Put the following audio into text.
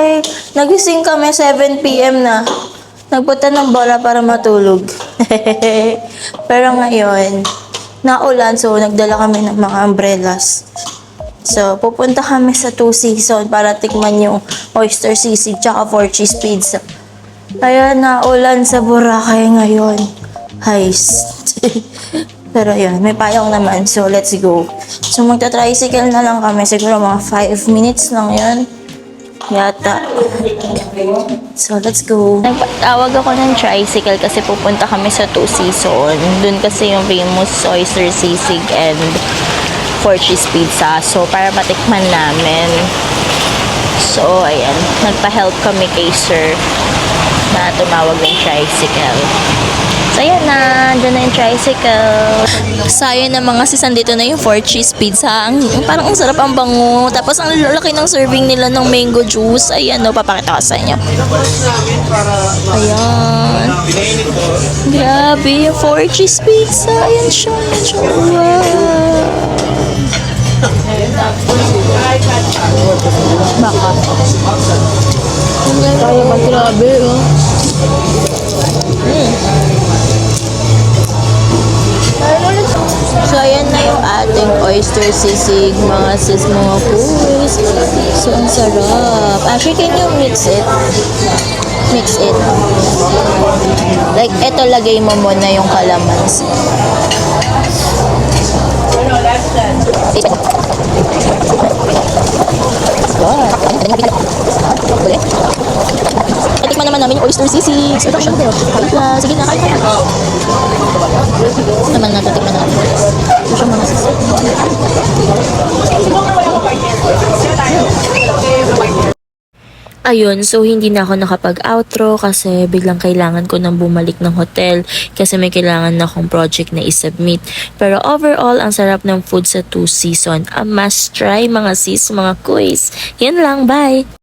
Ay, nagising kami 7 p.m. na. Nagpunta ng bola para matulog. Pero ngayon, naulan, so nagdala kami ng mga umbrellas. So, pupunta kami sa Two Seasons para tikman yung oyster sisig tsaka four cheese pizza. Kaya naulan sa Boracay ngayon. Heist. Pero yun, may payong naman. So, let's go. So, magta-tricycle na lang kami. Siguro mga 5 minutes lang yun. Yata. So, let's go. Nagpatawag ako ng tricycle kasi pupunta kami sa Two Seasons. Doon kasi yung famous oyster sisig and four cheese pizza. So, para matikman namin. So, ayan. Nagpa-help kami kay sir na tumawag ng tricycle. So, ayan na. Diyan na yung tricycle. Sayang na mga sisan dito na yung four cheese pizza. Parang ang sarap ang bango. Tapos, ang laki ng serving nila ng mango juice. Ayan, no. Papakita ko sa inyo. Ayan. Grabe yung four cheese pizza. Ayan siya. Wow. Baka. Kaya ba? Grabe, oh. So, ayan na yung ating oyster sisig, mga sis, mga kuys. So, ang sarap. Actually, can you mix it? Mix it. Like, eto, lagay mo muna yung kalamansi. Tikman naman namin yung oyster sisig. Ito siya. Sige na, kain na. Naman natin, tikman natin. Ito siya mga sisig. Ayun, so hindi na ako nakapag-outro kasi biglang kailangan ko nang bumalik ng hotel kasi may kailangan na akong project na isubmit. Pero overall, ang sarap ng food sa Two Seasons. A must try mga sis, mga kuys. Yan lang, bye!